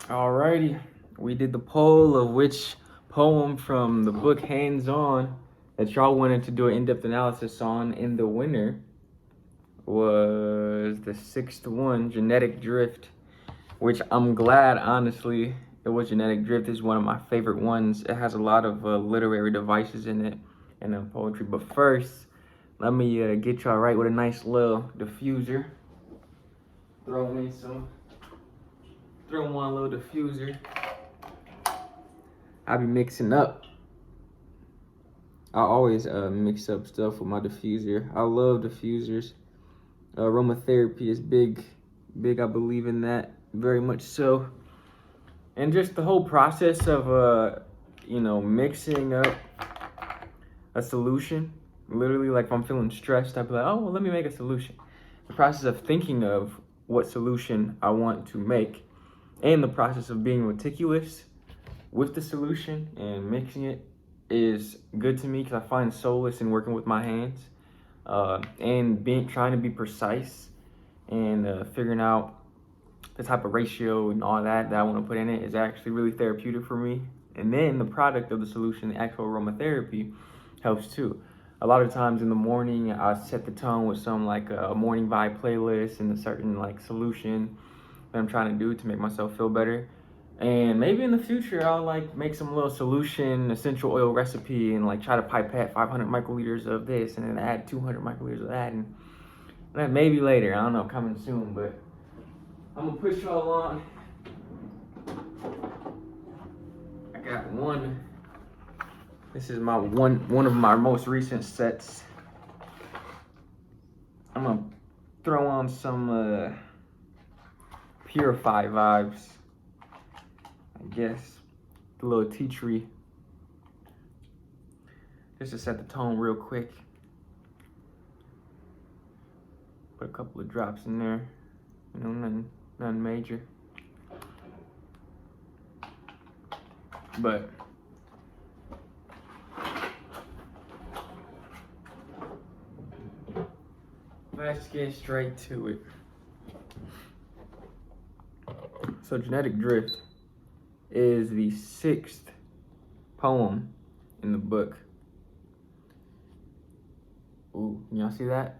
Alrighty, we did the poll of which poem from the book Hands On that y'all wanted to do an in-depth analysis on, and the winner was the sixth one, Genetic Drift, which I'm glad, honestly, it was Genetic Drift. Is one of my favorite ones. It has a lot of literary devices in it and poetry. But first, let me get y'all right with a nice little diffuser. Throw one little diffuser. I be mixing up. I always mix up stuff with my diffuser. I love diffusers. Aromatherapy is big. I believe in that very much so. And just the whole process of mixing up a solution. Literally, like if I'm feeling stressed, I'd be like, oh, well, let me make a solution. The process of thinking of what solution I want to make, and the process of being meticulous with the solution and mixing it is good to me because I find solace in working with my hands and trying to be precise and figuring out the type of ratio and all that I want to put in it is actually really therapeutic for me. And then the product of the solution, the actual aromatherapy, helps too. A lot of times in the morning, I set the tone with some like a morning vibe playlist and a certain like solution that I'm trying to do to make myself feel better. And maybe in the future, I'll like make some little solution essential oil recipe and like try to pipette 500 microliters of this and then add 200 microliters of that. And then maybe later, I don't know, coming soon, but I'm gonna push y'all on. I got one. This is my one of my most recent sets. I'm gonna throw on some Purify vibes, I guess. A little tea tree. Just to set the tone real quick. Put a couple of drops in there. You know, nothing major. But let's get straight to it. So Genetic Drift is the sixth poem in the book. Ooh, y'all see that?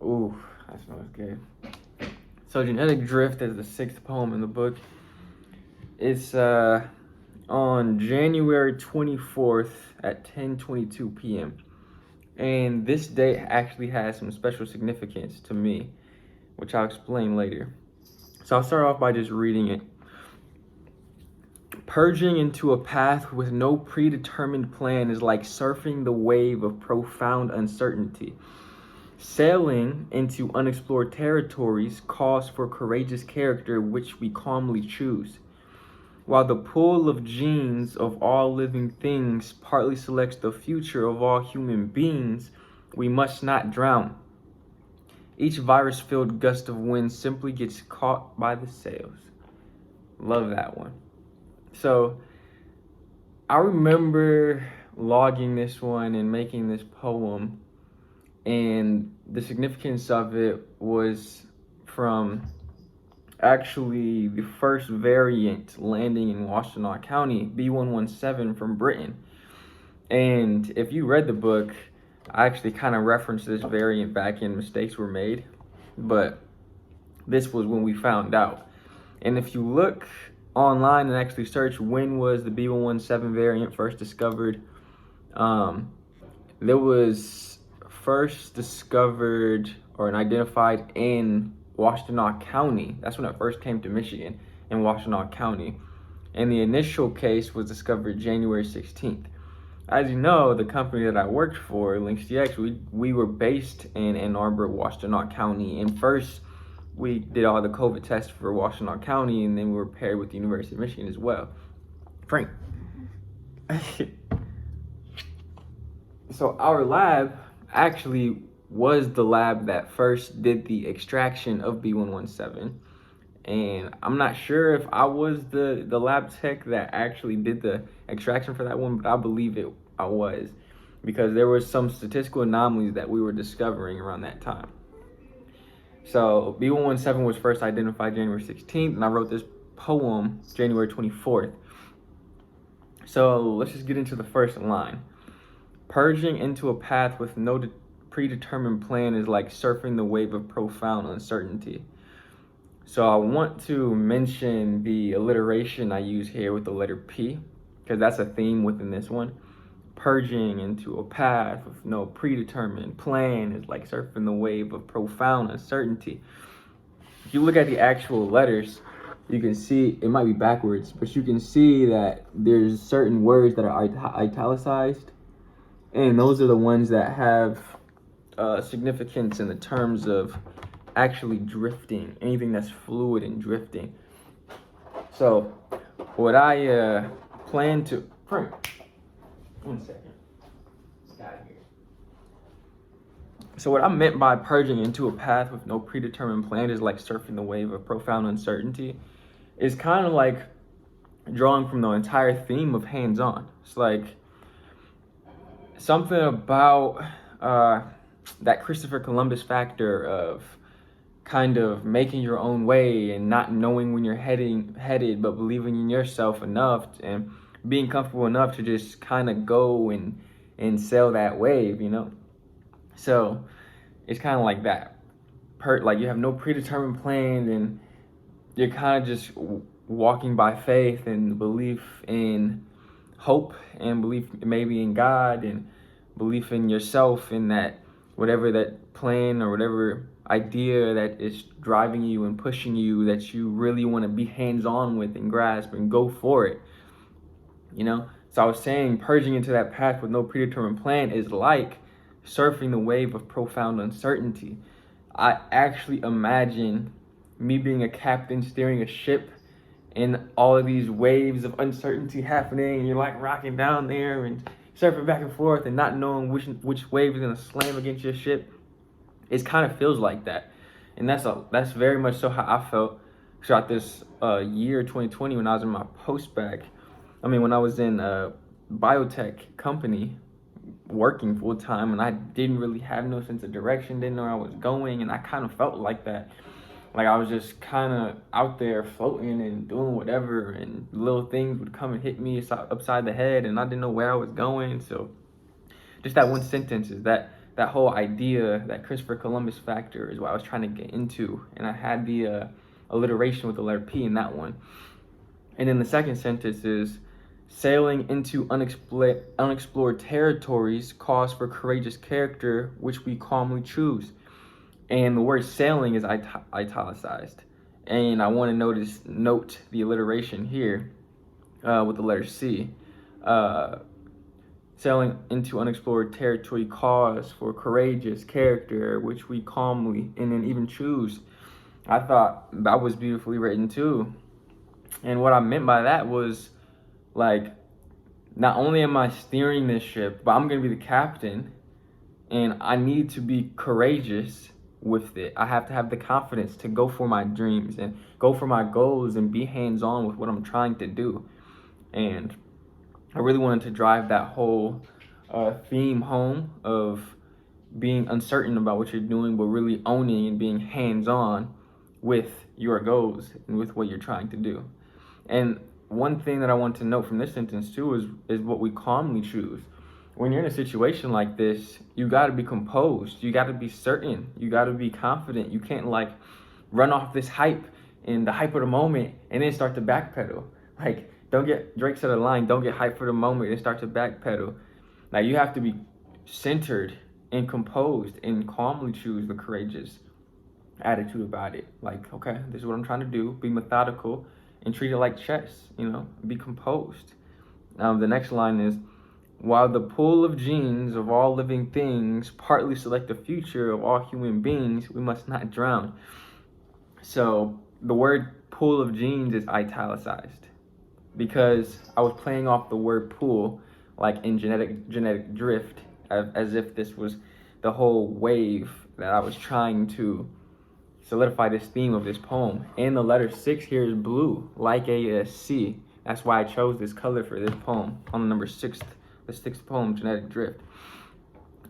Ooh, that smells good. So Genetic Drift is the sixth poem in the book. It's on January 24th at 10:22 p.m. And this date actually has some special significance to me, which I'll explain later. So I'll start off by just reading it. Purging into a path with no predetermined plan is like surfing the wave of profound uncertainty. Sailing into unexplored territories calls for courageous character which we calmly choose. While the pool of genes of all living things partly selects the future of all human beings, we must not drown. Each virus-filled gust of wind simply gets caught by the sails. Love that one. So I remember logging this one and making this poem, and the significance of it was from actually the first variant landing in Washtenaw County, B117 from Britain. And if you read the book, I actually kind of referenced this variant back in Mistakes Were Made, but this was when we found out. And if you look online and actually search when was the B117 variant first discovered, there was first discovered or identified in Washtenaw County. That's when it first came to Michigan, in Washtenaw County. And the initial case was discovered January 16th. As you know, the company that I worked for, LinksDX, we were based in Ann Arbor, Washtenaw County. And first, we did all the COVID tests for Washtenaw County, and then we were paired with the University of Michigan as well. Frank. So our lab actually was the lab that first did the extraction of B117. And I'm not sure if I was the lab tech that actually did the extraction for that one, but I believe I was, because there was some statistical anomalies that we were discovering around that time. So B117 was first identified January 16th, and I wrote this poem January 24th. So let's just get into the first line. Purging into a path with no predetermined plan is like surfing the wave of profound uncertainty. So I want to mention the alliteration I use here with the letter P, because that's a theme within this one. Purging into a path with no predetermined plan is like surfing the wave of profound uncertainty. If you look at the actual letters, you can see, it might be backwards, but you can see that there's certain words that are italicized, and those are the ones that have significance in the terms of actually drifting, anything that's fluid and drifting. So what I plan to, Frank, 1 second. So what I meant by purging into a path with no predetermined plan is like surfing the wave of profound uncertainty. It's kind of like drawing from the entire theme of hands-on. It's like something about that Christopher Columbus factor of kind of making your own way and not knowing when you're headed, but believing in yourself enough and being comfortable enough to just kind of go and sail that wave, you know? So it's kind of like that. Like you have no predetermined plan and you're kind of just walking by faith and belief in hope and belief maybe in God and belief in yourself, in that whatever that plan or whatever idea that is driving you and pushing you, that you really want to be hands-on with and grasp and go for it, you know? So I was saying purging into that path with no predetermined plan is like surfing the wave of profound uncertainty. I actually imagine me being a captain steering a ship and all of these waves of uncertainty happening, and you're like rocking down there and surfing back and forth and not knowing which wave is gonna slam against your ship. It kind of feels like that, and that's very much so how I felt throughout this year 2020 when I was in my post-bac. When I was in a biotech company working full time, and I didn't really have no sense of direction, didn't know where I was going, and I kind of felt like that. Like I was just kind of out there floating and doing whatever, and little things would come and hit me upside the head, and I didn't know where I was going. So just that one sentence is that whole idea, that Christopher Columbus factor is what I was trying to get into. And I had the alliteration with the letter P in that one. And then the second sentence is, sailing into unexplored territories calls for courageous character, which we calmly choose. And the word sailing is italicized. And I want to note the alliteration here with the letter C. Sailing into unexplored territory calls for courageous character, which we calmly and then even choose. I thought that was beautifully written too. And what I meant by that was, like, not only am I steering this ship, but I'm going to be the captain, and I need to be courageous with it. I have to have the confidence to go for my dreams and go for my goals and be hands-on with what I'm trying to do. And I really wanted to drive that whole theme home of being uncertain about what you're doing, but really owning and being hands-on with your goals and with what you're trying to do. And one thing that I want to note from this sentence too is what we calmly choose. When you're in a situation like this, you got to be composed. You got to be certain. You got to be confident. You can't like run off this hype in the hype of the moment and then start to backpedal. Like, Drake said a line, don't get hyped for the moment and start to backpedal. Like, you have to be centered and composed and calmly choose the courageous attitude about it. Like, okay, this is what I'm trying to do. Be methodical and treat it like chess, be composed. The next line is, while the pool of genes of all living things partly select the future of all human beings, we must not drown. So the word pool of genes is italicized because I was playing off the word pool, like in genetic drift, as if this was the whole wave that I was trying to solidify this theme of this poem. And the letter 6 here is blue, like a C. That's why I chose this color for this poem on the number 6th, the 6th poem, Genetic Drift.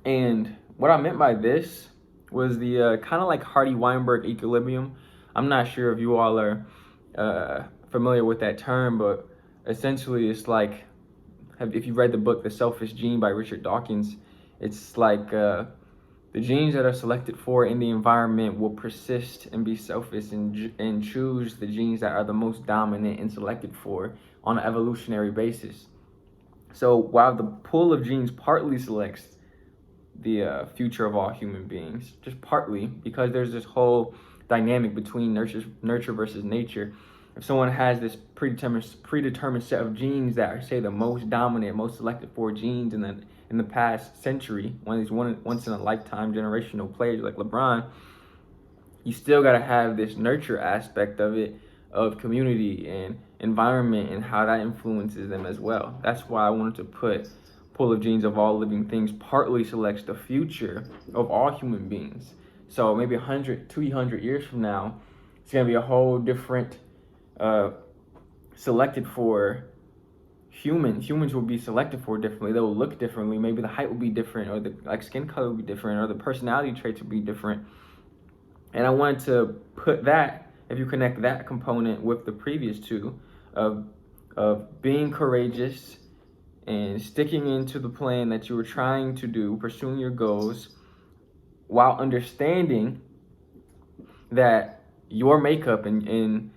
And what I meant by this was the kind of like Hardy-Weinberg equilibrium. I'm not sure if you all are familiar with that term, but essentially it's like, if you read the book The Selfish Gene by Richard Dawkins, it's like the genes that are selected for in the environment will persist and be selfish and choose the genes that are the most dominant and selected for on an evolutionary basis. So while the pool of genes partly selects the future of all human beings, just partly, because there's this whole dynamic between nurture versus nature. If someone has this predetermined set of genes that are, say, the most dominant, most selected for genes in the past century, one of these once in a lifetime generational players like LeBron, you still got to have this nurture aspect of it, of community and environment and how that influences them as well. That's why I wanted to put pool of genes of all living things partly selects the future of all human beings. So maybe 100, 200 years from now, it's going to be a whole different selected for humans will be selected for differently. They will look differently. Maybe the height will be different, or the skin color will be different, or the personality traits will be different. And I wanted to put that, if you connect that component with the previous two, of being courageous and sticking into the plan that you were trying to do, pursuing your goals, while understanding that your makeup and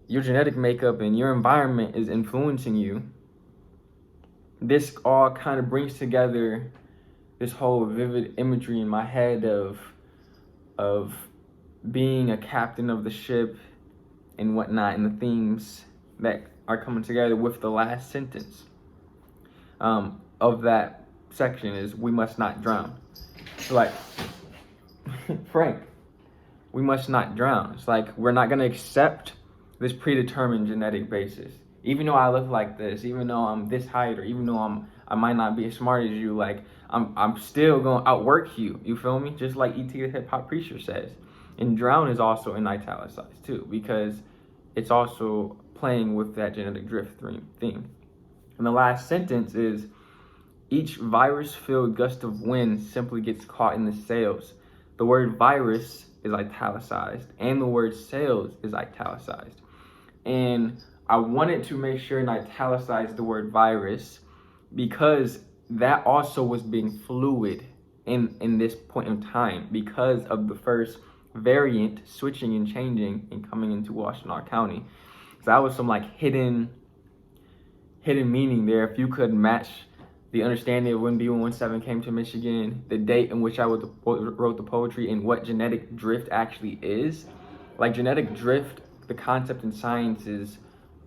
your genetic makeup and your environment is influencing you. This all kind of brings together this whole vivid imagery in my head of being a captain of the ship and whatnot, and the themes that are coming together with the last sentence of that section is, we must not drown. It's like, Frank, we must not drown. It's like, we're not going to accept this predetermined genetic basis. Even though I look like this, even though I'm this height, or even though I might not be as smart as you, like I'm still gonna outwork you. You feel me? Just like E.T. the Hip Hop Preacher says. And drown is also in italicized too, because it's also playing with that genetic drift theme. And the last sentence is, each virus-filled gust of wind simply gets caught in the sails. The word virus is italicized, and the word sails is italicized. And I wanted to make sure and italicize the word virus, because that also was being fluid in this point in time, because of the first variant switching and changing and coming into Washtenaw County. So that was some like hidden meaning there. If you could match the understanding of when B117 came to Michigan, the date in which I wrote the poetry, and what genetic drift actually is. Like, genetic drift, the concept in science is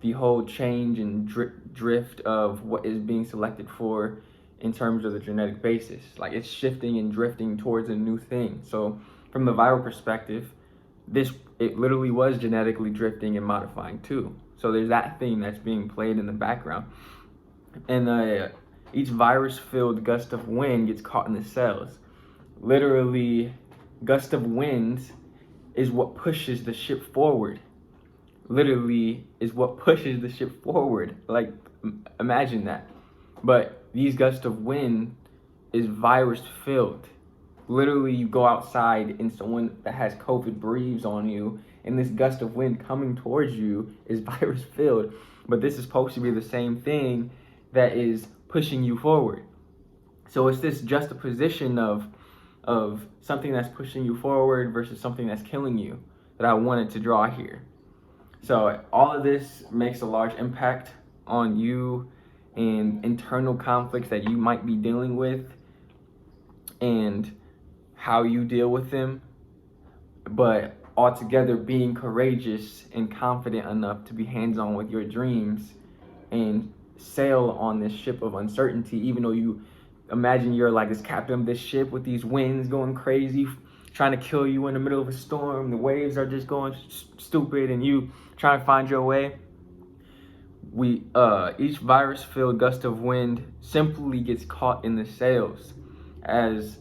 the whole change and drift of what is being selected for in terms of the genetic basis. Like, it's shifting and drifting towards a new thing. So from the viral perspective, it literally was genetically drifting and modifying too. So there's that thing that's being played in the background. And each virus-filled gust of wind gets caught in the sails. Literally, gust of wind is what pushes the ship forward. Literally is what pushes the ship forward. Like, imagine that. But these gusts of wind is virus-filled. Literally, you go outside and someone that has COVID breathes on you, and this gust of wind coming towards you is virus-filled. But this is supposed to be the same thing that is pushing you forward. So it's this juxtaposition of something that's pushing you forward versus something that's killing you that I wanted to draw here. So all of this makes a large impact on you and internal conflicts that you might be dealing with and how you deal with them, but altogether being courageous and confident enough to be hands-on with your dreams and sail on this ship of uncertainty, even though you imagine you're like this captain of this ship with these winds going crazy, trying to kill you in the middle of a storm. The waves are just going stupid and you trying to find your way. Each virus-filled gust of wind simply gets caught in the sails as